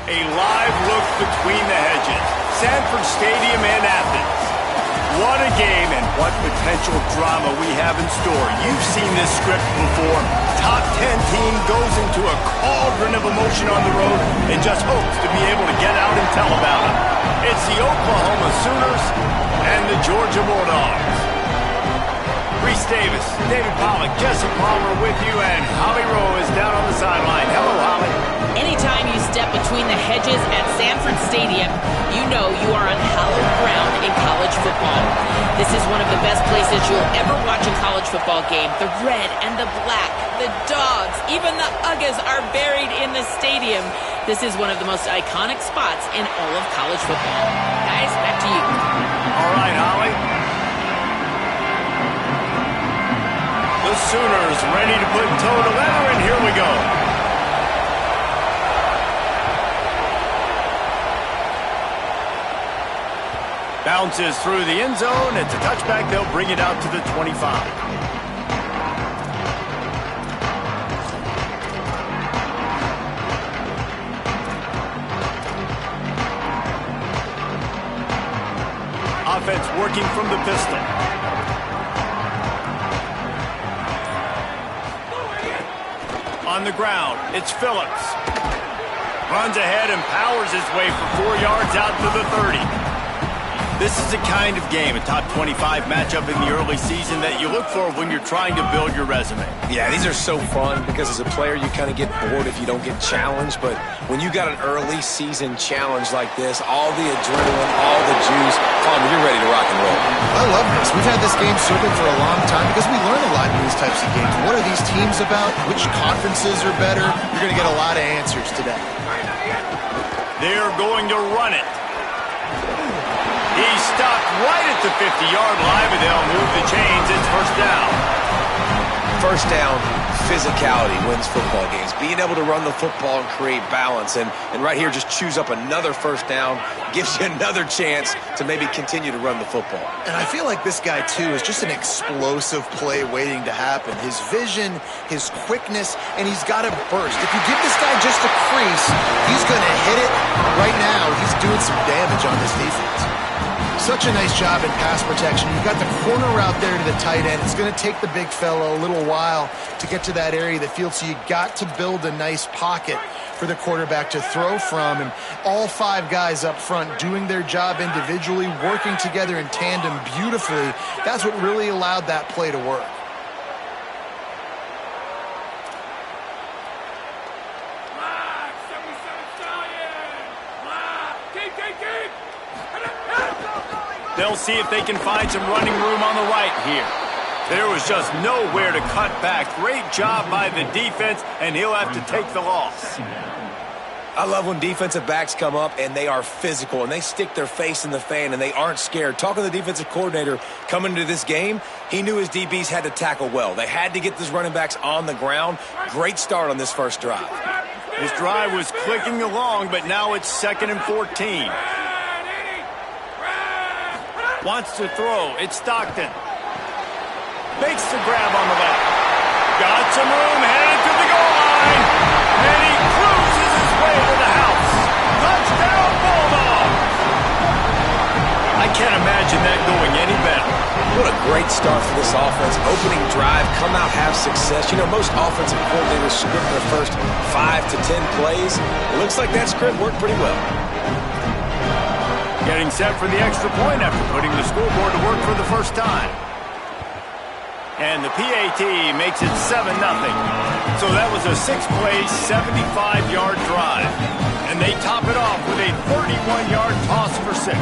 A live look between the hedges. Sanford Stadium and Athens. What a game and what potential drama we have in store. You've seen this script before. Top 10 team goes into a cauldron of emotion on the road and just hopes to be able to get out and tell about it. It's the Oklahoma Sooners and the Georgia Bulldogs. Reese Davis, David Pollack, Jesse Palmer with you, and Holly Rowe is down on the sideline. Hello, Holly. Anytime you step between the hedges at Sanford Stadium, you know you are on hallowed ground in college football. This is one of the best places you'll ever watch a college football game. The red and the black, the dogs, even the Uggas are buried in the stadium. This is one of the most iconic spots in all of college football. Guys, back to you. All right, Holly. The Sooners ready to put toe to leather, and here we go. Bounces through the end zone. It's a touchback. They'll bring it out to the 25. Offense working from the pistol. On the ground, it's Phillips. Runs ahead and powers his way for 4 yards out to the 30. This is the kind of game, a top 25 matchup in the early season that you look for when you're trying to build your resume. Yeah, these are so fun because as a player you kind of get bored if you don't get challenged, but when you got an early season challenge like this, all the adrenaline, all the juice, Palmer, you're ready to rock and roll. I love this. We've had this game circled for a long time because we learn a lot in these types of games. What are these teams about? Which conferences are better? You're going to get a lot of answers today. They're going to run it. He's stopped right at the 50-yard line, but they'll move the chains. It's first down. First down, physicality wins football games. Being able to run the football and create balance. And right here, just choose up another first down, gives you another chance to maybe continue to run the football. And I feel like this guy, too, is just an explosive play waiting to happen. His vision, his quickness, and he's got a burst. If you give this guy just a crease, he's going to hit it. Right now, he's doing some damage on this defense. Such a nice job in pass protection. You've got the corner route there to the tight end. It's going to take the big fellow a little while to get to that area of the field, so you got to build a nice pocket for the quarterback to throw from. And all 5 guys up front doing their job individually, working together in tandem beautifully. That's what really allowed that play to work. They'll see if they can find some running room on the right here. There was just nowhere to cut back. Great job by the defense, and he'll have to take the loss. I love when defensive backs come up and they are physical and they stick their face in the fan and they aren't scared. Talking to the defensive coordinator coming into this game, he knew his DBs had to tackle well. They had to get these running backs on the ground. Great start on this first drive. This drive was clicking along, but now it's 2nd and 14. Wants to throw. It's Stockton. Makes the grab on the left. Got some room, headed to the goal line. And he cruises his way to the house. Touchdown, Bulldogs! I can't imagine that going any better. What a great start for this offense. Opening drive, come out, have success. You know, most offensive coordinators script their first 5 to 10 plays. It looks like that script worked pretty well. Getting Getting set for the extra point after putting the scoreboard to work for the first time. And the PAT makes it 7-0. So that was a 6-play, 75-yard drive. And they top it off with a 31-yard toss for 6.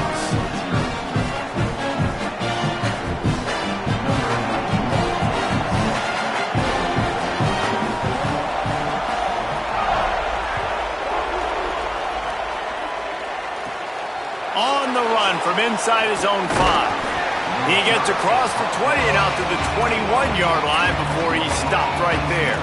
On the run from inside his own 5. He gets across the 20 and out to the 21-yard line before he stopped right there.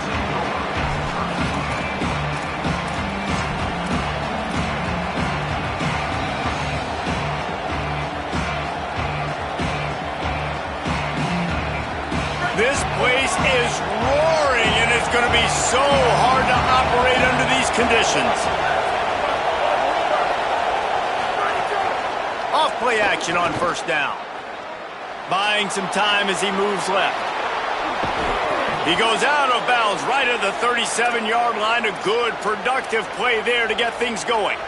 This place is roaring, and it's going to be so hard to operate under these conditions. Off-play action on first down. Buying some time as he moves left. He goes out of bounds right at the 37-yard line. A good, productive play there to get things going.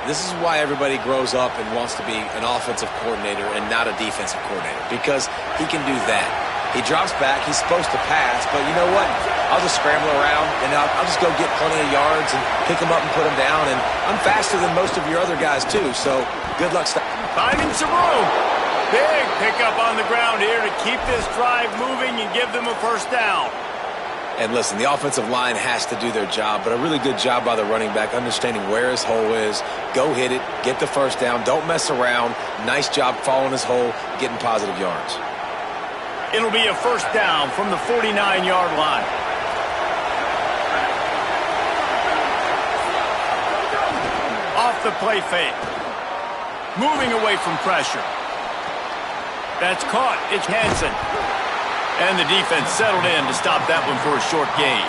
This is why everybody grows up and wants to be an offensive coordinator and not a defensive coordinator, because he can do that. He drops back. He's supposed to pass, but you know what? I'll just scramble around, and I'll just go get plenty of yards and pick them up and put them down, and I'm faster than most of your other guys, too, so good luck. Finding some room. Big pickup on the ground here to keep this drive moving and give them a first down. And listen, the offensive line has to do their job, but a really good job by the running back understanding where his hole is. Go hit it, get the first down, don't mess around. Nice job following his hole, getting positive yards. It'll be a first down from the 49-yard line. Off the play fake. Moving away from pressure. That's caught. It's Hansen. And the defense settled in to stop that one for a short gain.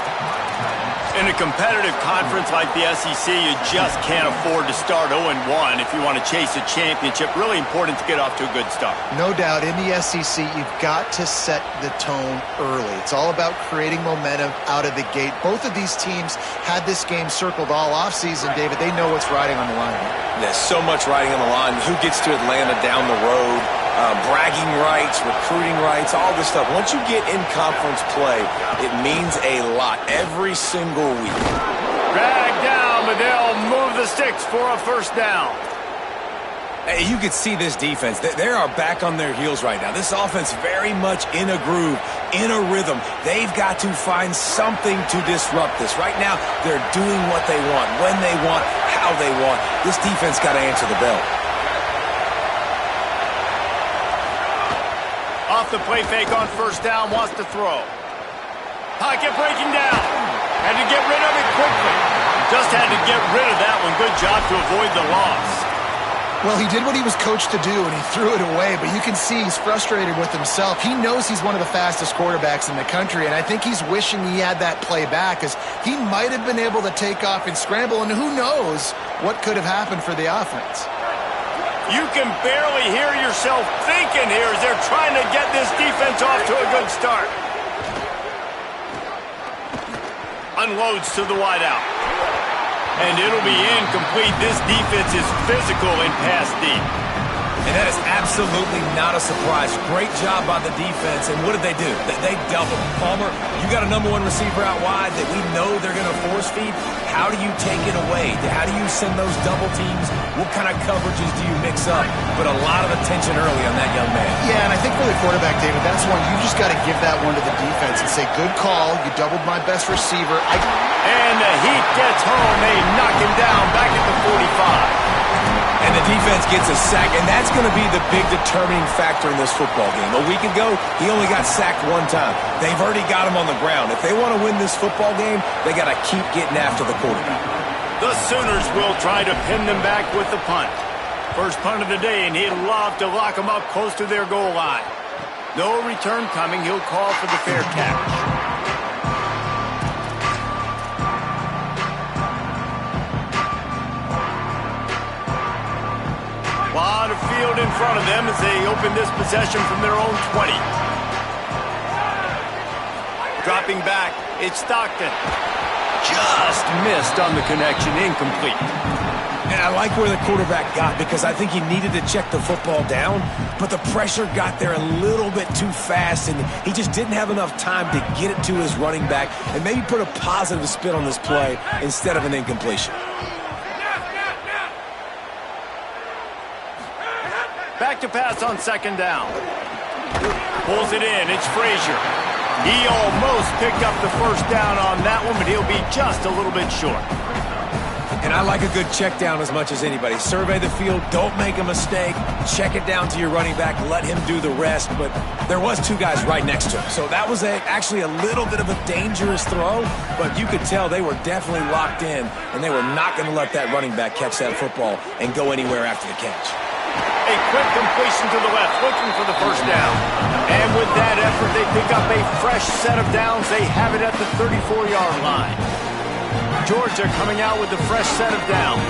In a competitive conference like the SEC, you just can't afford to start 0-1 if you want to chase a championship. Really important to get off to a good start. No doubt, in the SEC, you've got to set the tone early. It's all about creating momentum out of the gate. Both of these teams had this game circled all offseason, David. They know what's riding on the line. There's so much riding on the line. Who gets to Atlanta down the road? Bragging rights, recruiting rights, all this stuff. Once you get in conference play, it means a lot every single week. Drag down, but they'll move the sticks for a first down. Hey, you can see this defense. They are back on their heels right now. This offense very much in a groove, in a rhythm. They've got to find something to disrupt this. Right now, they're doing what they want, when they want, how they want. This defense got to answer the bell. Off the play fake on first down, wants to throw. Pocket breaking down. Had to get rid of it quickly. Just had to get rid of that one. Good job to avoid the loss. Well, he did what he was coached to do, and he threw it away, but you can see he's frustrated with himself. He knows he's one of the fastest quarterbacks in the country, and I think he's wishing he had that play back, because he might have been able to take off and scramble, and who knows what could have happened for the offense. You can barely hear yourself thinking here as they're trying to get this defense off to a good start. Unloads to the wideout. And it'll be incomplete. This defense is physical and pass deep. And that is absolutely not a surprise. Great job by the defense. And what did they do? They doubled. Palmer, you got a #1 receiver out wide that we know they're going to force feed. How do you take it away? How do you send those double teams? What kind of coverages do you mix up? But a lot of attention early on that young man. Yeah, and I think for the quarterback, David, that's one you just got to give that one to the defense and say, good call. You doubled my best receiver. And the heat gets home. They knock him down back at the 45. And the defense gets a sack, and that's going to be the big determining factor in this football game. A week ago, he only got sacked one time. They've already got him on the ground. If they want to win this football game, they got to keep getting after the quarterback. The Sooners will try to pin them back with the punt. First punt of the day, and he'd love to lock them up close to their goal line. No return coming. He'll call for the fair catch. A lot of field in front of them as they open this possession from their own 20. Dropping back, it's Stockton. Just missed on the connection, incomplete. And I like where the quarterback got because I think he needed to check the football down, but the pressure got there a little bit too too fast, and he just didn't have enough time to get it to his running back and maybe put a positive spin on this play instead of an incompletion. Back to pass on second down. Pulls it in. It's Frazier. He almost picked up the first down on that one, but he'll be just a little bit short. And I like a good check down as much as anybody. Survey the field, don't make a mistake, check it down to your running back, let him do the rest. But there was two guys right next to him. So that was actually a little bit of a dangerous throw, but you could tell they were definitely locked in, and they were not going to let that running back catch that football and go anywhere after the catch. A quick completion to the left, looking for the first down. And with that effort, they pick up a fresh set of downs. They have it at the 34-yard line. Georgia coming out with a fresh set of downs.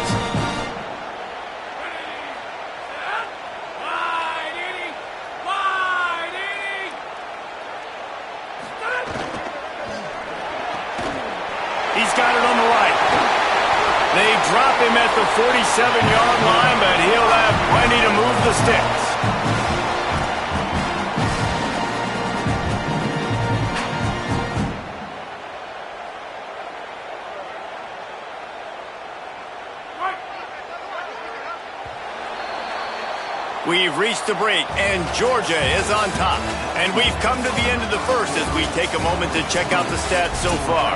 He's got it on the right. They drop him at the 47-yard line, but he'll have plenty to move the sticks. We've reached the break, and Georgia is on top. And we've come to the end of the first as we take a moment to check out the stats so far.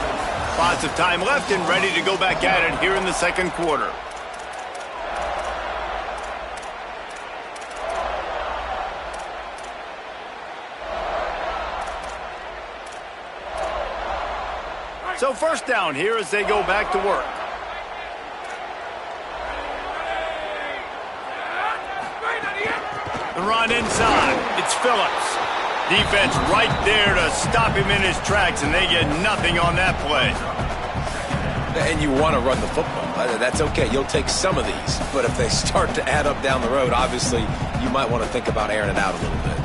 Lots of time left and ready to go back at it here in the second quarter. So first down here as they go back to work. The run inside. It's Phillips. Defense right there to stop him in his tracks, and they get nothing on that play. And you want to run the football. That's okay. You'll take some of these. But if they start to add up down the road, obviously you might want to think about airing it out a little bit.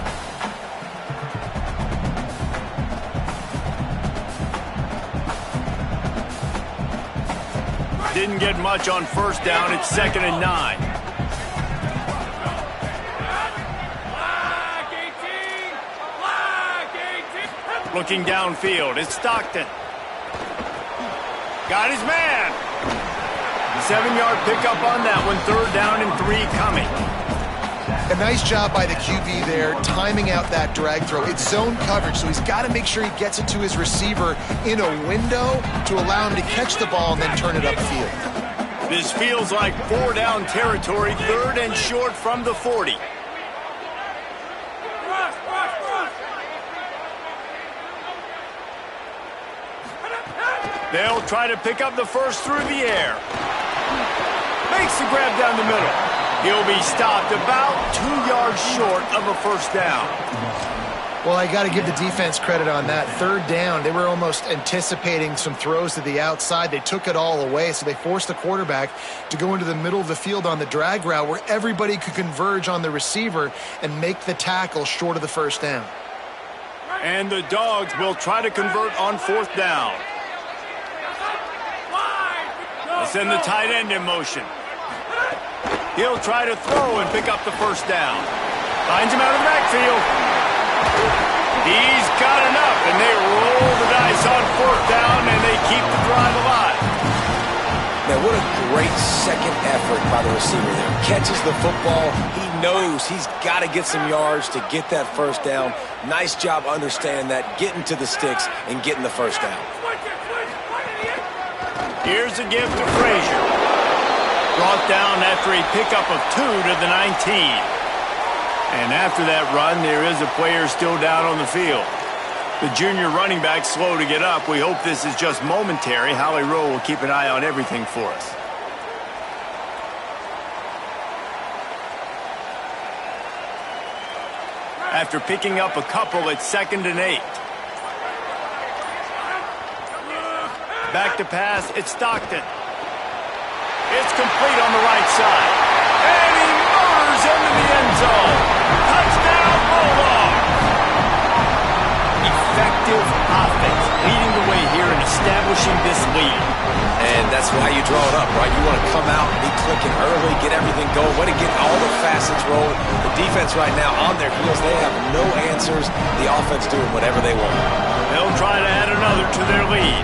Didn't get much on first down. It's 2nd and 9. Looking downfield, it's Stockton. Got his man. 7-yard pickup on that one. 3rd down and 3 coming. A nice job by the QB there, timing out that drag throw. It's zone coverage, so he's got to make sure he gets it to his receiver in a window to allow him to catch the ball and then turn it upfield. This feels like 4-down territory, 3rd and short from the 40. They'll try to pick up the first through the air. Makes the grab down the middle. He'll be stopped about 2 yards short of a first down. Well, I got to give the defense credit on that. 3rd down, they were almost anticipating some throws to the outside. They took it all away, so they forced the quarterback to go into the middle of the field on the drag route where everybody could converge on the receiver and make the tackle short of the first down. And the Dogs will try to convert on 4th down. They'll send the tight end in motion. He'll try to throw and pick up the first down. Finds him out of the backfield. He's got enough, and they roll the dice on 4th down, and they keep the drive alive. Man, what a great second effort by the receiver there. Catches the football. He knows he's got to get some yards to get that first down. Nice job understanding that, getting to the sticks and getting the first down. Here's a give to Frazier. Brought down after a pickup of 2 to the 19. And after that run, there is a player still down on the field. The junior running back slow to get up. We hope this is just momentary. Holly Rowe will keep an eye on everything for us. After picking up a couple, it's 2nd and 8. Back to pass, it's Stockton. It's complete on the right side. And he motors into the end zone. Touchdown, Bulldogs! Effective offense leading the way here and establishing this lead. And that's That's why you draw it up, right? You want to come out and be clicking early, get everything going, want to get all the facets rolling. The defense right now on their heels, they have no answers. The offense doing whatever they want. They'll try to add another to their lead.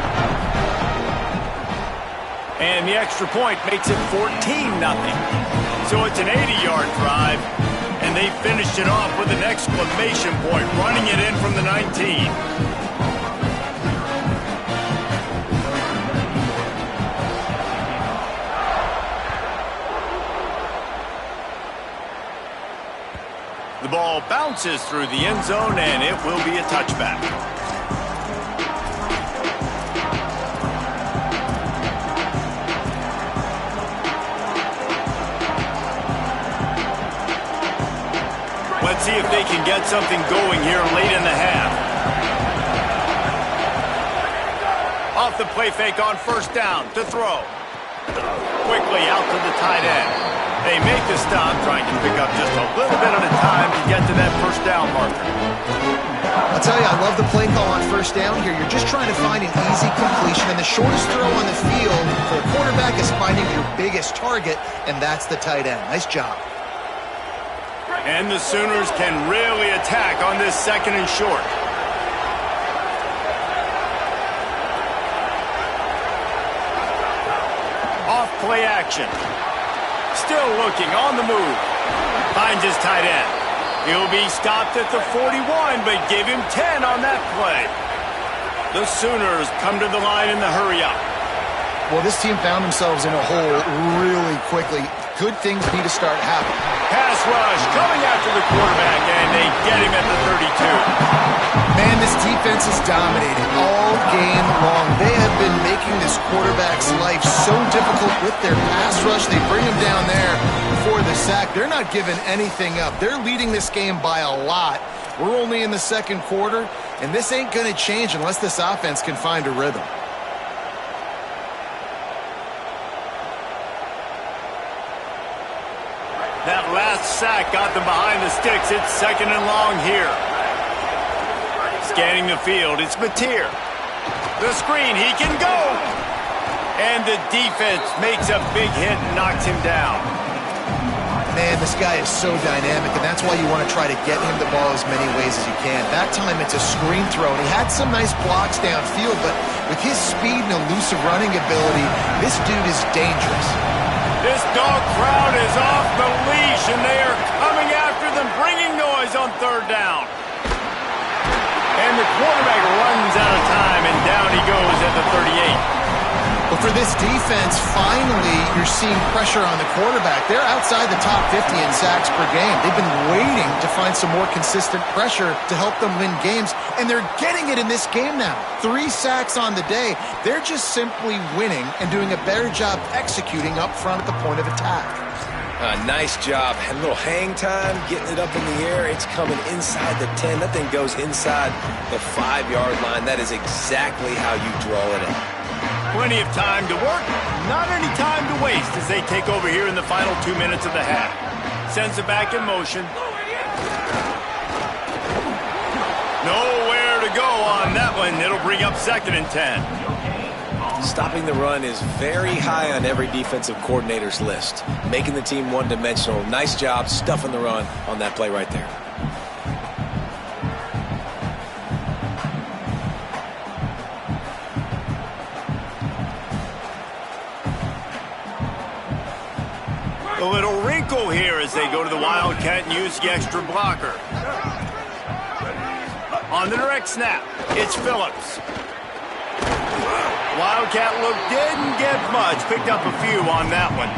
And the extra point makes it 14-0. So it's an 80-yard drive, and they finished it off with an exclamation point, running it in from the 19. The ball bounces through the end zone, and it will be a touchback. Let's see if they can get something going here late in the half. Off the play fake on first down to throw. Quickly out to the tight end. They make the stop, trying to pick up just a little bit at a time to get to that first down marker. I'll tell you, I love the play call on first down here. You're just trying to find an easy completion, and the shortest throw on the field for a quarterback is finding your biggest target, and that's the tight end. Nice job. And the Sooners can really attack on this second and short. Off play action. Still looking on the move. Finds his tight end. He'll be stopped at the 41, but give him 10 on that play. The Sooners come to the line in the hurry-up. Well, this team found themselves in a hole really quickly. Good things need to start happening. Pass rush coming after the quarterback, and they get him at the 32. Man, this defense is dominating all game long. They have been making this quarterback's life so difficult with their pass rush. They bring him down there for the sack. They're not giving anything up. They're leading this game by a lot. We're only in the second quarter, and this ain't going to change unless this offense can find a rhythm. That last sack got them behind the sticks. It's second and long here. Scanning the field, it's Mateer. The screen, he can go. And the defense makes a big hit and knocks him down. Man, this guy is so dynamic, and that's why you want to try to get him the ball as many ways as you can. That time it's a screen throw, and he had some nice blocks downfield, but with his speed and elusive running ability, this dude is dangerous. This dog crowd is off the leash, and they are coming after them, bringing noise on third down. And the quarterback runs out of time, and down he goes at the 38. But for this defense, finally, you're seeing pressure on the quarterback. They're outside the top 50 in sacks per game. They've been waiting to find some more consistent pressure to help them win games, and they're getting it in this game now. 3 sacks on the day. They're just simply winning and doing a better job executing up front at the point of attack. Nice job. A little hang time, getting it up in the air. It's coming inside the 10. That thing goes inside the 5-yard line. That is exactly how you draw it in. Plenty of time to work, not any time to waste as they take over here in the final 2 minutes of the half. Sends it back in motion. Nowhere to go on that one. It'll bring up second and 10. Stopping the run is very high on every defensive coordinator's list. Making the team one-dimensional. Nice job stuffing the run on that play right there. A little wrinkle here as they go to the Wildcat and use the extra blocker. On the direct snap, it's Phillips. Wildcat look didn't get much. Picked up a few on that one.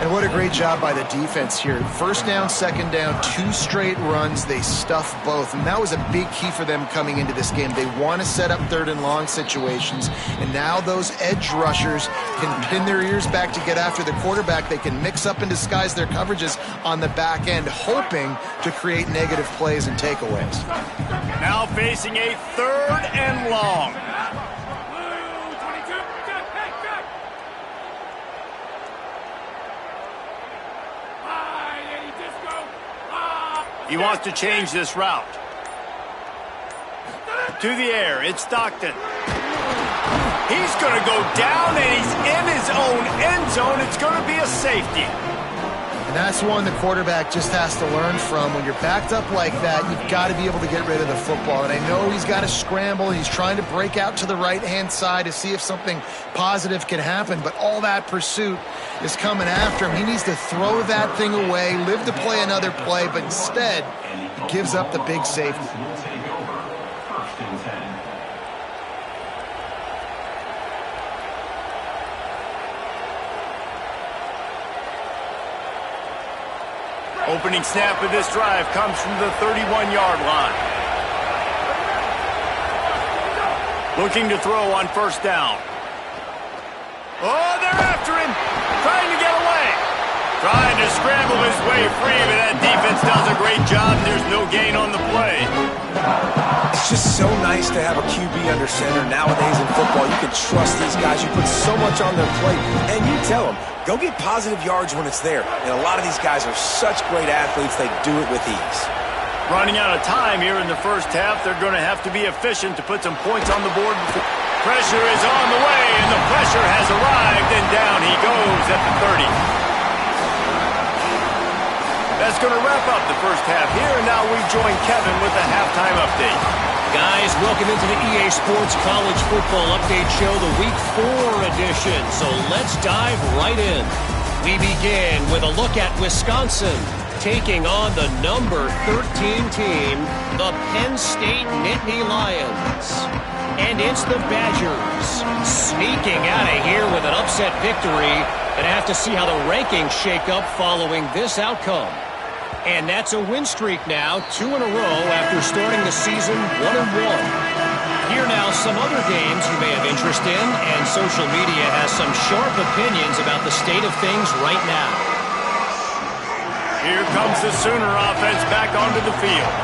And what a great job by the defense here. First down, second down, 2 straight runs. They stuffed both, and that was a big key for them coming into this game. They want to set up third and long situations, and now those edge rushers can pin their ears back to get after the quarterback. They can mix up and disguise their coverages on the back end, hoping to create negative plays and takeaways. Now facing a third and long. He wants to change this route. To the air, it's Stockton. He's going to go down, and he's in his own end zone. It's going to be a safety. And that's one the quarterback just has to learn from. When you're backed up like that, you've got to be able to get rid of the football. And I know he's got to scramble. He's trying to break out to the right-hand side to see if something positive can happen. But all that pursuit is coming after him. He needs to throw that thing away, live to play another play. But instead, he gives up the big safety. Opening snap of this drive comes from the 31-yard line. Looking to throw on first down. Oh, they're after him. Trying to get away. Trying to scramble his way free, but that defense does a great job. There's no gain on the play. It's just so nice to have a QB under center. Nowadays in football, you can trust these guys. You put so much on their plate, and you tell them, go get positive yards when it's there. And a lot of these guys are such great athletes, they do it with ease. Running out of time here in the first half. They're going to have to be efficient to put some points on the board. Pressure is on the way, and the pressure has arrived, and down he goes at the 30. That's going to wrap up the first half here, and now we join Kevin with the halftime update. Guys, welcome into the EA Sports College Football Update Show, the Week 4 edition. So let's dive right in. We begin with a look at Wisconsin taking on the number 13 team, the Penn State Nittany Lions. And it's the Badgers sneaking out of here with an upset victory. And have to see how the rankings shake up following this outcome. And that's a win streak now, 2 in a row after starting the season 1-1. Here now some other games you may have interest in, and social media has some sharp opinions about the state of things right now. Here comes the Sooner offense back onto the field.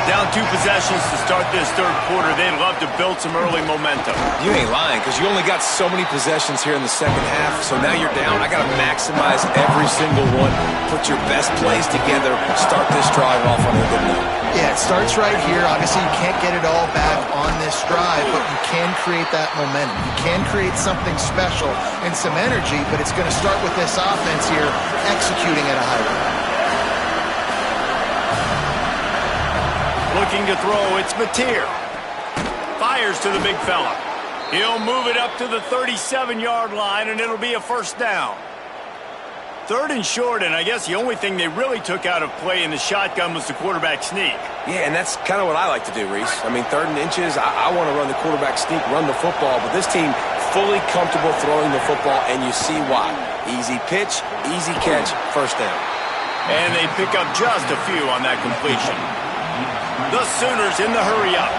Down 2 possessions to start this third quarter. They'd love to build some early momentum. You ain't lying, because you only got so many possessions here in the second half, so now you're down. I got to maximize every single one. Put your best plays together. Start this drive off on a good note. Yeah, it starts right here. Obviously, you can't get it all back on this drive, but you can create that momentum. You can create something special and some energy, but it's going to start with this offense here executing at a high rate. Looking to throw, it's Mateer. Fires to the big fella. He'll move it up to the 37-yard line, and it'll be a first down. 3rd and short, and I guess the only thing they really took out of play in the shotgun was the quarterback sneak. Yeah, and that's kind of what I like to do, Reese. I mean, 3rd and inches, I want to run the quarterback sneak, run the football, but this team fully comfortable throwing the football, and you see why. Easy pitch, easy catch, first down. And they pick up just a few on that completion. The Sooners in the hurry-up.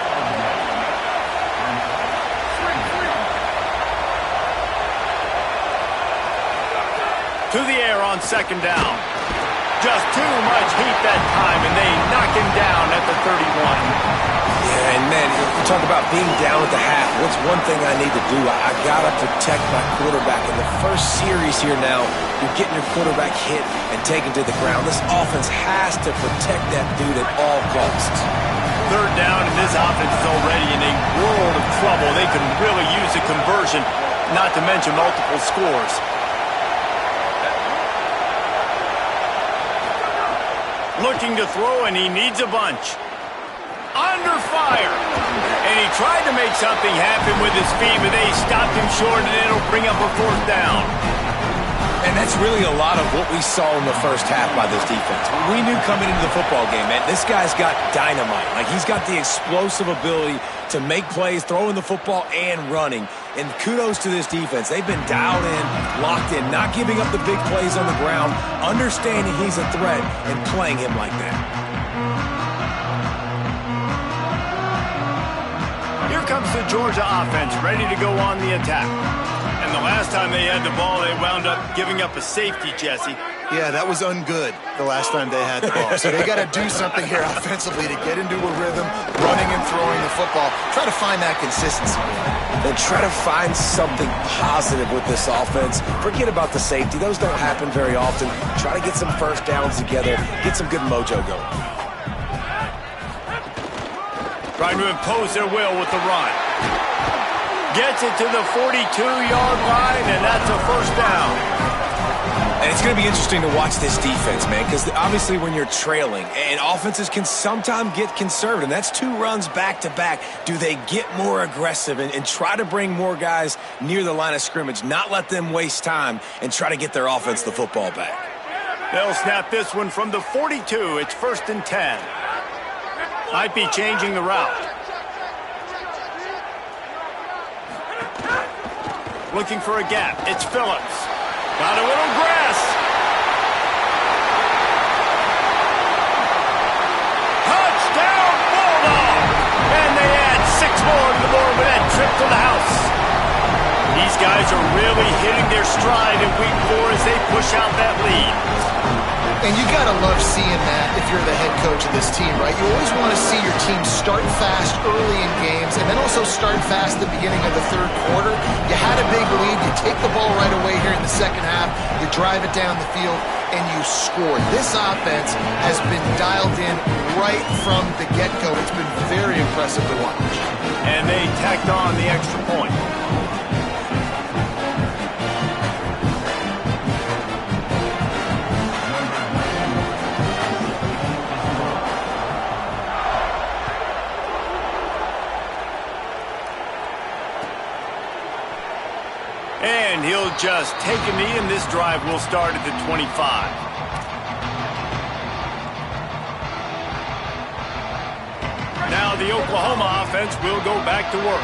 To the air on second down. Just too much heat that time, and they knock him down at the 31. Yeah, and man, you talk about being down at the half. What's one thing I need to do? I got to protect my quarterback. In the first series here now, you're getting your quarterback hit and taken to the ground. This offense has to protect that dude at all costs. 3rd down, and this offense is already in a world of trouble. They can really use a conversion, not to mention multiple scores. Looking to throw, and he needs a bunch. Under fire. And he tried to make something happen with his feet, but they stopped him short, and it'll bring up a 4th down. And that's really a lot of what we saw in the first half by this defense. We knew coming into the football game, man, this guy's got dynamite. Like, he's got the explosive ability to make plays, throwing the football and running. And kudos to this defense. They've been dialed in, locked in, not giving up the big plays on the ground, understanding he's a threat, and playing him like that. Here comes the Georgia offense, ready to go on the attack. And the last time they had the ball, they wound up giving up a safety, Jesse. Yeah, that was ungood the last time they had the ball. So they got to do something here offensively to get into a rhythm, running and throwing the football. Try to find that consistency. Then try to find something positive with this offense. Forget about the safety. Those don't happen very often. Try to get some first downs together, get some good mojo going. Trying to impose their will with the run. Gets it to the 42-yard line, and that's a first down. And it's going to be interesting to watch this defense, man, because obviously when you're trailing, and offenses can sometimes get conservative, and that's 2 runs back-to-back. Do they get more aggressive and try to bring more guys near the line of scrimmage, not let them waste time, and try to get their offense the football back? They'll snap this one from the 42. It's 1st and 10. Might be changing the route. Looking for a gap. It's Phillips. Got a little grass. Touchdown, Bulldog! And they add 6 more to the board with that trip to the house. These guys are really hitting their stride in week 4 as they push out that lead. And you got to love seeing that if you're the head coach of this team, right? You always want to see your team start fast early in games and then also start fast at the beginning of the 3rd quarter. You had a big lead. You take the ball right away here in the 2nd half. You drive it down the field, and you score. This offense has been dialed in right from the get-go. It's been very impressive to watch. And they tacked on the extra point. And he'll just take a knee, and this drive will start at the 25. Now the Oklahoma offense will go back to work.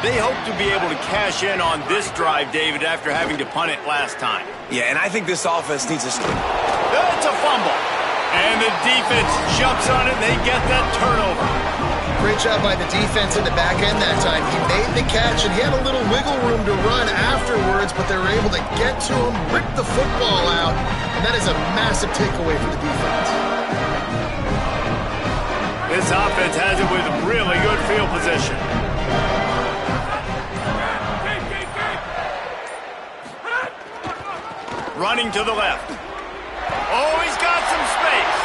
They hope to be able to cash in on this drive, David, after having to punt it last time. Yeah, and I think this offense needs a start. That's a fumble. And the defense jumps on it, and they get that turnover. Great job by the defense in the back end that time. He made the catch, and he had a little wiggle room to run afterwards, but they were able to get to him, rip the football out, and that is a massive takeaway for the defense. This offense has it with really good field position. Running to the left. Oh, he's got some space.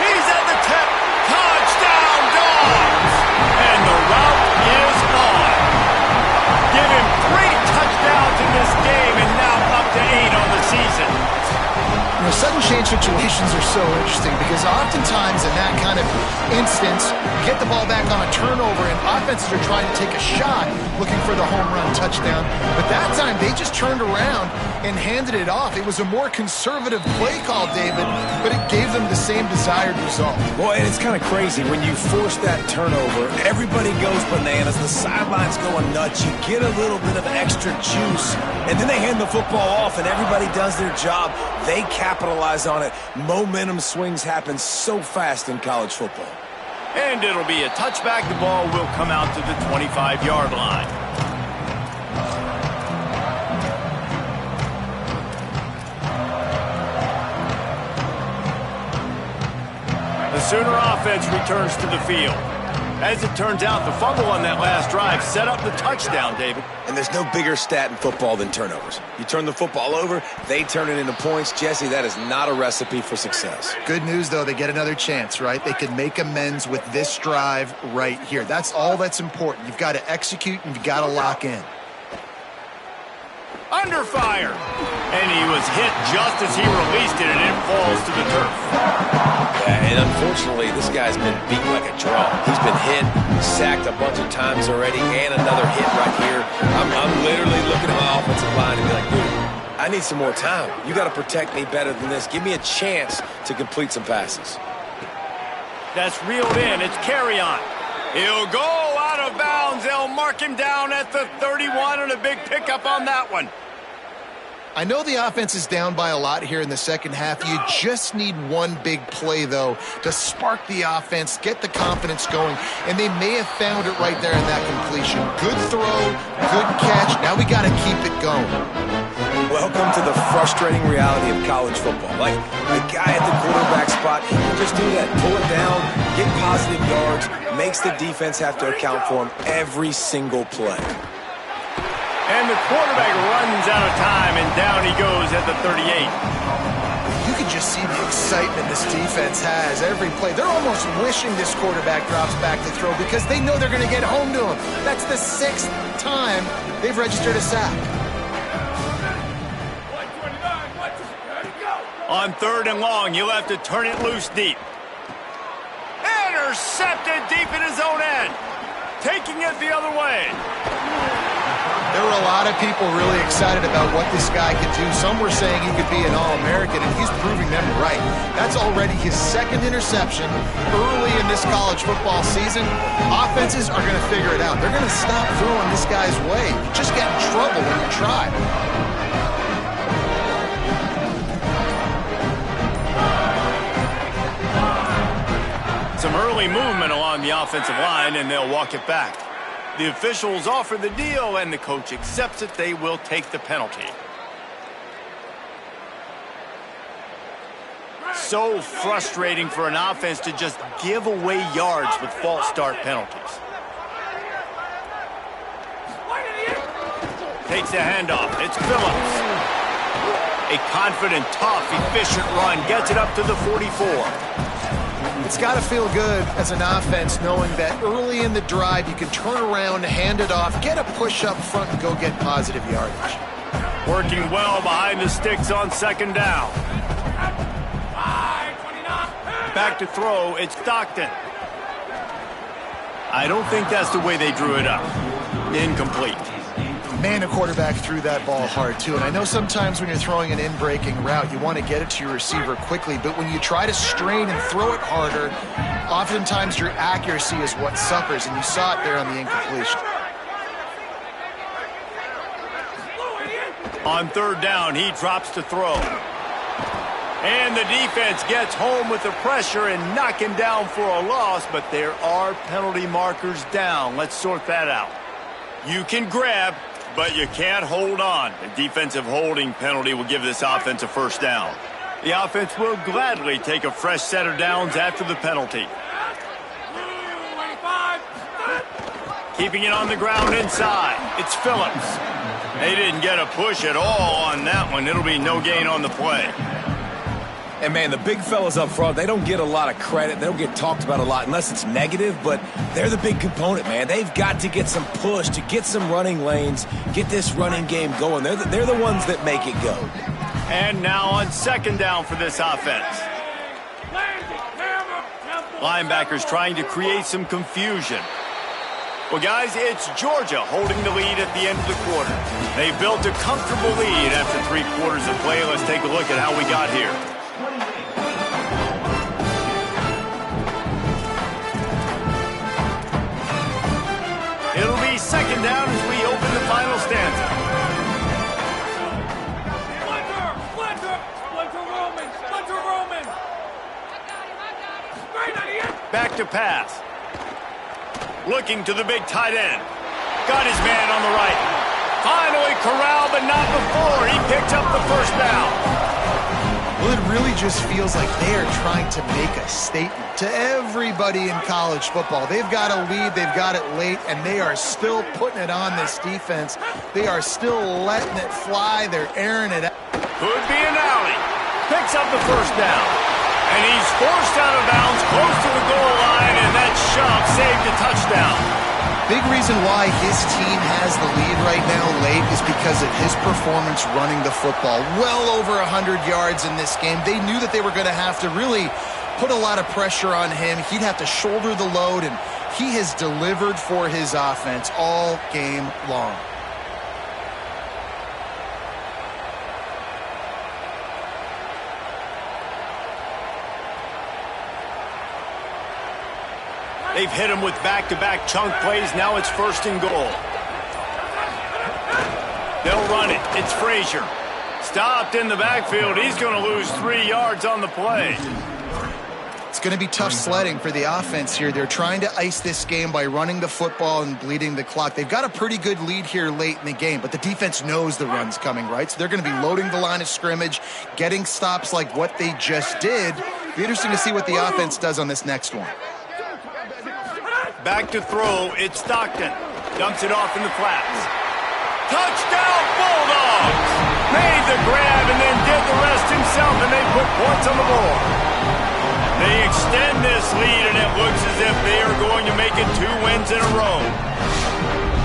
He's at the tip. Touchdown, Dogs! And the route is on. Give him 3 touchdowns in this game, and now up to 8 on the season. You know, sudden change situations are so interesting because oftentimes in that kind of instance, you get the ball back on a turnover and offenses are trying to take a shot looking for the home run touchdown. But that time, they just turned around and handed it off. It was a more conservative play call, David, but it gave them the same desired result. Well, and it's kind of crazy. When you force that turnover, everybody goes bananas. The sidelines going nuts. You get a little bit of extra juice, and then they hand the football off, and everybody does their job. They capitalize on it. Momentum swings happen so fast in college football. And it'll be a touchback. The ball will come out to the 25-yard line. The Sooner offense returns to the field. As it turns out, the fumble on that last drive set up the touchdown, David. And there's no bigger stat in football than turnovers. You turn the football over, they turn it into points. Jesse, that is not a recipe for success. Good news, though, they get another chance, right? They can make amends with this drive right here. That's all that's important. You've got to execute and you've got to lock in. Under fire. And he was hit just as he released it, and it falls to the turf. Yeah, and unfortunately, this guy's been beat like a drum. He's been hit, sacked a bunch of times already, and another hit right here. I'm literally looking at my offensive line and be like, dude, I need some more time. You got to protect me better than this. Give me a chance to complete some passes. That's reeled in. It's carry on. He'll go out of bounds. They'll mark him down at the 31, and a big pickup on that one. I know the offense is down by a lot here in the second half. You just need one big play, though, to spark the offense, get the confidence going, and they may have found it right there in that completion. Good throw, good catch. Now we got to keep it going. Welcome to the frustrating reality of college football. Like, the guy at the quarterback spot, he can just do that. Pull it down, get positive yards, makes the defense have to account for him every single play. And the quarterback runs out of time, and down he goes at the 38. you can just see the excitement this defense has every play. They're almost wishing this quarterback drops back to throw because they know they're going to get home to him. That's the 6th time they've registered a sack. On 3rd and long, you'll have to turn it loose deep. Intercepted deep in his own end. Taking it the other way. There were a lot of people really excited about what this guy could do. Some were saying he could be an All-American, and he's proving them right. That's already his 2nd interception early in this college football season. Offenses are going to figure it out. They're going to stop throwing this guy's way. You just get in trouble when you try. Some early movement along the offensive line, and they'll walk it back. The officials offer the deal, and the coach accepts it. They will take the penalty. So frustrating for an offense to just give away yards with false start penalties. Takes the handoff. It's Phillips. A confident, tough, efficient run. Gets it up to the 44. It's got to feel good as an offense knowing that early in the drive you can turn around, hand it off, get a push up front, and go get positive yardage. Working well behind the sticks on 2nd down. Back to throw, it's Stockton. I don't think that's the way they drew it up. Incomplete. Man, the quarterback threw that ball hard, too. And I know sometimes when you're throwing an in-breaking route, you want to get it to your receiver quickly. But when you try to strain and throw it harder, oftentimes your accuracy is what suffers. And you saw it there on the incompletion. On 3rd down, he drops to throw. And the defense gets home with the pressure and knocking down for a loss. But there are penalty markers down. Let's sort that out. You can grab, but you can't hold on. The defensive holding penalty will give this offense a 1st down. The offense will gladly take a fresh set of downs after the penalty. Keeping it on the ground inside. It's Phillips. They didn't get a push at all on that one. It'll be no gain on the play. And, man, the big fellas up front, they don't get a lot of credit. They don't get talked about a lot unless it's negative, but they're the big component, man. They've got to get some push, to get some running lanes, get this running game going. They're the ones that make it go. And now on 2nd down for this offense. Linebackers trying to create some confusion. Well, guys, it's Georgia holding the lead at the end of the quarter. They built a comfortable lead after 3 quarters of play. Let's take a look at how we got here. It'll be 2nd down as we open the final stanza. Back to pass. Looking to the big tight end. Got his man on the right. Finally corralled, but not before. He picked up the 1st down. Well, it really just feels like they are trying to make a statement to everybody in college football. They've got a lead, they've got it late, and they are still putting it on this defense. They are still letting it fly. They're airing it out. Could be an alley. Picks up the 1st down. And he's forced out of bounds close to the goal line, and that shove saved a touchdown. Big reason why his team has the lead right now late is because of his performance running the football. Well over 100 yards in this game. They knew that they were going to have to really put a lot of pressure on him. He'd have to shoulder the load, and he has delivered for his offense all game long. They've hit him with back-to-back chunk plays. Now it's 1st and goal. They'll run it. It's Frazier. Stopped in the backfield. He's going to lose 3 yards on the play. It's going to be tough sledding for the offense here. They're trying to ice this game by running the football and bleeding the clock. They've got a pretty good lead here late in the game, but the defense knows the run's coming, right? So they're going to be loading the line of scrimmage, getting stops like what they just did. Be interesting to see what the offense does on this next one. Back to throw, it's Stockton. Dumps it off in the flats. Touchdown, Bulldogs! Made the grab and then did the rest himself, and they put points on the board. They extend this lead, and it looks as if they are going to make it 2 wins in a row.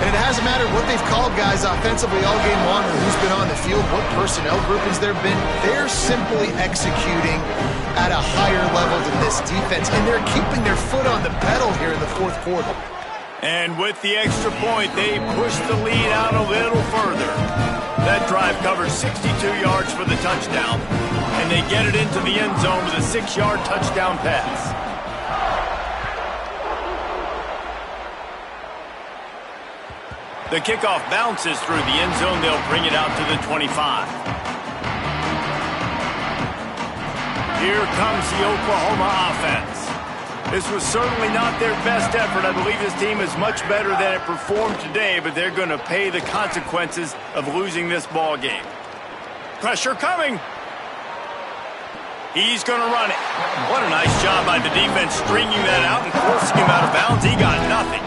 And it hasn't mattered what they've called guys offensively all game long or who's been on the field, what personnel groupings there have been. They're simply executing at a higher level than this defense, and they're keeping their foot on the pedal here in the fourth quarter. And with the extra point, they push the lead out a little further. That drive covers 62 yards for the touchdown, and they get it into the end zone with a 6-yard touchdown pass. The kickoff bounces through the end zone. They'll bring it out to the 25. Here comes the Oklahoma offense. This was certainly not their best effort. I believe this team is much better than it performed today, but they're going to pay the consequences of losing this ball game. Pressure coming. He's going to run it. What a nice job by the defense stringing that out and forcing him out of bounds. He got nothing.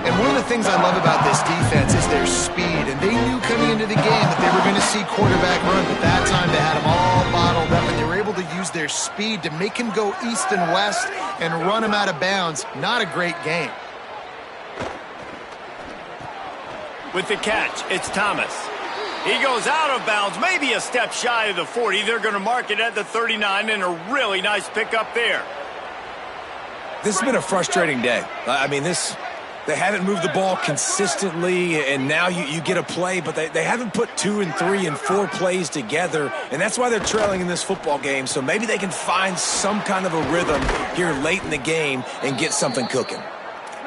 And one of the things I love about this defense is their speed. And they knew coming into the game that they were going to see quarterback run, but that time they had them all bottled up, and they were able to use their speed to make him go east and west and run him out of bounds. Not a great game. With the catch, it's Thomas. He goes out of bounds, maybe a step shy of the 40. They're going to mark it at the 39, and a really nice pickup there. This has been a frustrating day. I mean, they haven't moved the ball consistently, and now you get a play, but they haven't put 2 and 3 and 4 plays together, and that's why they're trailing in this football game. So maybe they can find some kind of a rhythm here late in the game and get something cooking.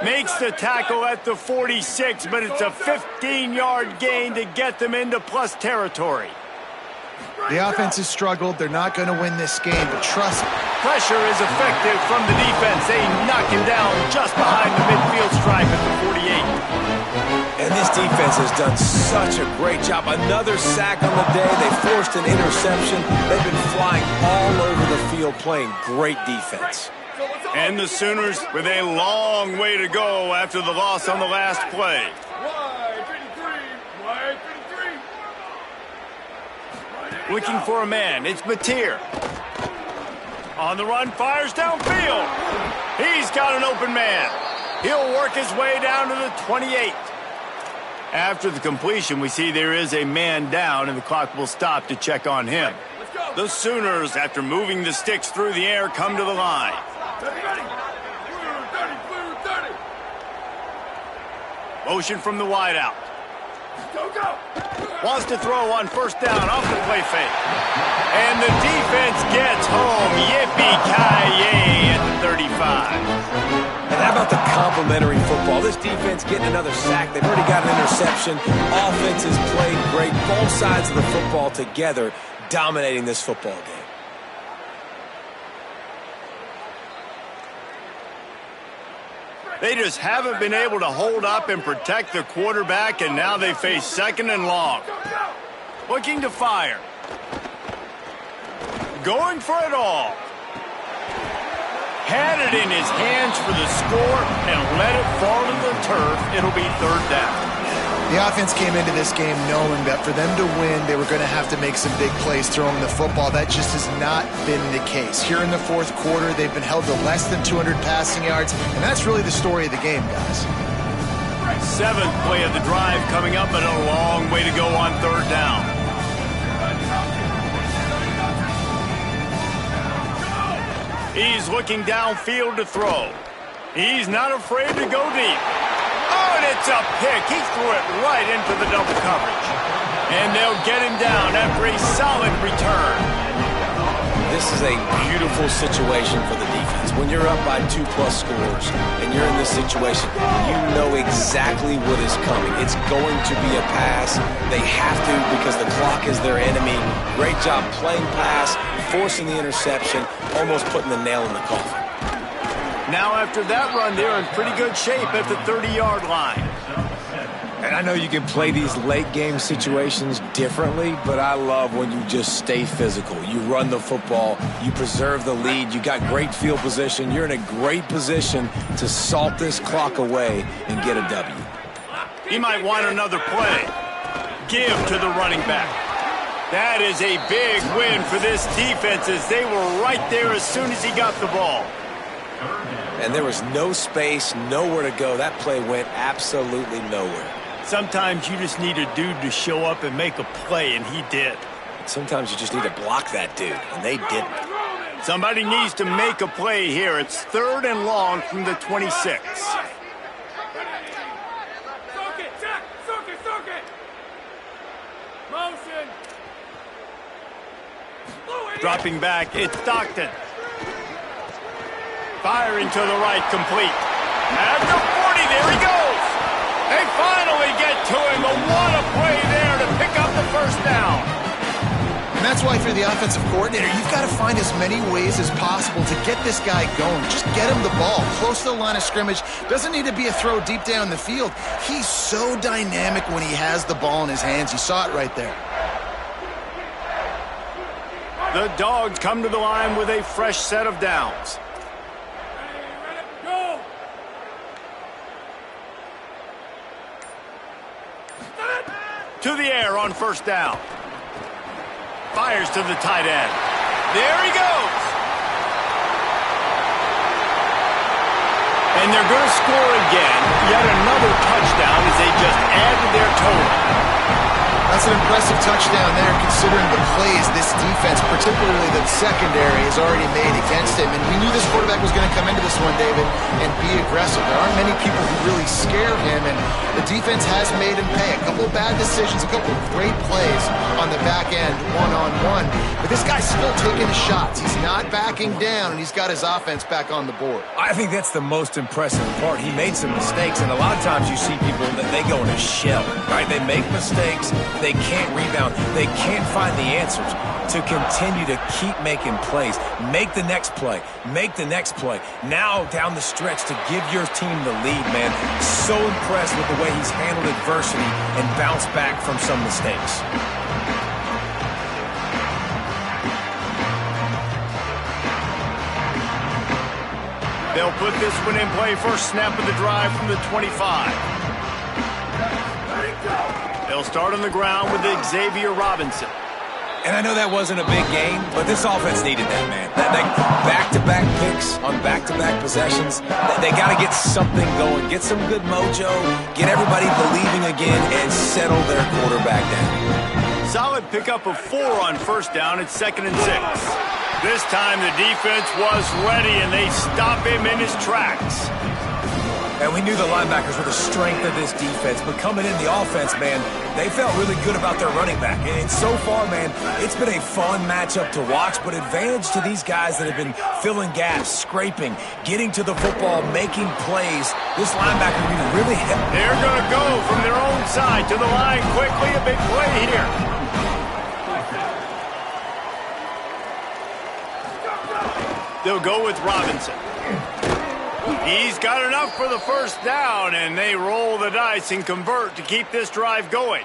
Makes the tackle at the 46, but it's a 15-yard gain to get them into plus territory. The offense has struggled. They're not going to win this game, but trust me. Pressure is effective from the defense. They knock him down just behind the midfield stripe at the 48. And this defense has done such a great job. Another sack on the day. They forced an interception. They've been flying all over the field playing great defense. And the Sooners with a long way to go after the loss on the last play. Looking for a man, it's Mateer. On the run, fires downfield. He's got an open man. He'll work his way down to the 28. After the completion, we see there is a man down, and the clock will stop to check on him. The Sooners, after moving the sticks through the air, come to the line. Motion from the wideout. Wants to throw on first down off the play fake. And the defense gets home. Yippee-ki-yay at the 35. And how about the complimentary football? This defense getting another sack. They've already got an interception. Offense has played great. Both sides of the football together dominating this football game. They just haven't been able to hold up and protect the quarterback, and now they face 2nd and long. Looking to fire. Going for it all. Had it in his hands for the score and let it fall to the turf. It'll be 3rd down. The offense came into this game knowing that for them to win, they were going to have to make some big plays throwing the football. That just has not been the case. Here in the fourth quarter, they've been held to less than 200 passing yards, and that's really the story of the game, guys. 7th play of the drive coming up, but a long way to go on 3rd down. He's looking downfield to throw. He's not afraid to go deep. Oh, and it's a pick. He threw it right into the double coverage. And they'll get him down after a solid return. This is a beautiful situation for the defense. When you're up by 2+ scores and you're in this situation, you know exactly what is coming. It's going to be a pass. They have to because the clock is their enemy. Great job playing pass, forcing the interception, almost putting the nail in the coffin. Now after that run, they're in pretty good shape at the 30-yard line. And I know you can play these late game situations differently, but I love when you just stay physical. You run the football, you preserve the lead, you got great field position. You're in a great position to salt this clock away and get a W. He might want another play. Give to the running back. That is a big win for this defense as they were right there as soon as he got the ball. And there was no space, nowhere to go. That play went absolutely nowhere. Sometimes you just need a dude to show up and make a play, and he did. Sometimes you just need to block that dude, and they didn't. Somebody needs to make a play here. It's 3rd and long from the 26. Dropping back, it's Stockton. Firing to the right, complete. At the 40, there he goes. They finally get to him, but what a play there to pick up the first down. And that's why if you're the offensive coordinator, you've got to find as many ways as possible to get this guy going. Just get him the ball close to the line of scrimmage. Doesn't need to be a throw deep down the field. He's so dynamic when he has the ball in his hands. You saw it right there. The Dogs come to the line with a fresh set of downs. To the air on first down. Fires to the tight end. There he goes. And they're going to score again. Yet another touchdown as they just add to their total. That's an impressive touchdown there, considering the plays this defense, particularly the secondary, has already made against him. And we knew this quarterback was going to come into this one, David, and be aggressive. There aren't many people who really scare him, and the defense has made him pay. A couple of bad decisions, a couple of great plays on the back end, one-on-one. But this guy's still taking his shots. He's not backing down, and he's got his offense back on the board. I think that's the most impressive part. He made some mistakes, and a lot of times you see people that they go in a shell, right? They make mistakes. They can't rebound. They can't find the answers to continue to keep making plays. Make the next play. Make the next play. Now down the stretch to give your team the lead, man. So impressed with the way he's handled adversity and bounced back from some mistakes. They'll put this one in play. First snap of the drive from the 25. They'll start on the ground with Xavier Robinson. And I know that wasn't a big game, but this offense needed that, man. Back-to-back picks on back-to-back possessions. They got to get something going, get some good mojo, get everybody believing again, and settle their quarterback down. Solid pickup of 4 on first down. It's 2nd and 6. This time the defense was ready, and they stop him in his tracks. And we knew the linebackers were the strength of this defense, but coming in the offense, man, they felt really good about their running back. And so far, man, it's been a fun matchup to watch, but advantage to these guys that have been filling gaps, scraping, getting to the football, making plays. This linebacker need to really hit. They're going to go from their own side to the line quickly. A big play here. They'll go with Robinson. He's got enough for the first down, and they roll the dice and convert to keep this drive going.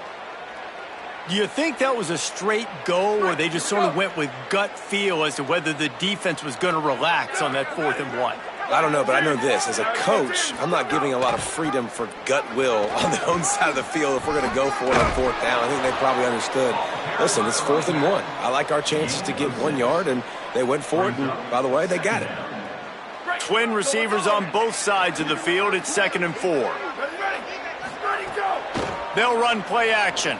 Do you think that was a straight go, or they just sort of went with gut feel as to whether the defense was going to relax on that 4th and 1? I don't know, but I know this. As a coach, I'm not giving a lot of freedom for gut will on the own side of the field if we're going to go for it on 4th down. I think they probably understood, listen, it's 4th and 1. I like our chances to get 1 yard, and they went for it, and by the way, they got it. Twin receivers on both sides of the field. It's 2nd and 4. They'll run play action.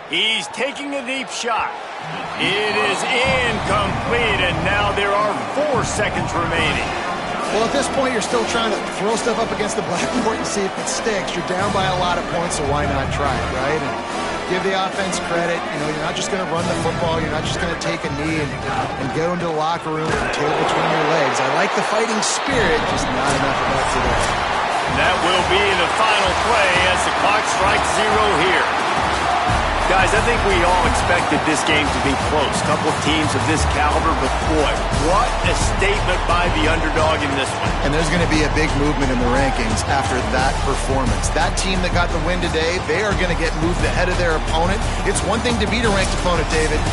He's taking a deep shot. It is incomplete, and now there are 4 seconds remaining. Well, at this point, you're still trying to throw stuff up against the blackboard and see if it sticks. You're down by a lot of points, so why not try it, right? And give the offense credit. You know, you're not just going to run the football. You're not just going to take a knee and go into the locker room with the tail between your legs. I like the fighting spirit, just not enough of that today. That will be the final play as the clock strikes 0 here. Guys, I think we all expected this game to be close. A couple of teams of this caliber, but boy, what a statement by the underdog in this one. And there's going to be a big movement in the rankings after that performance. That team that got the win today, they are going to get moved ahead of their opponent. It's one thing to beat a ranked opponent, David.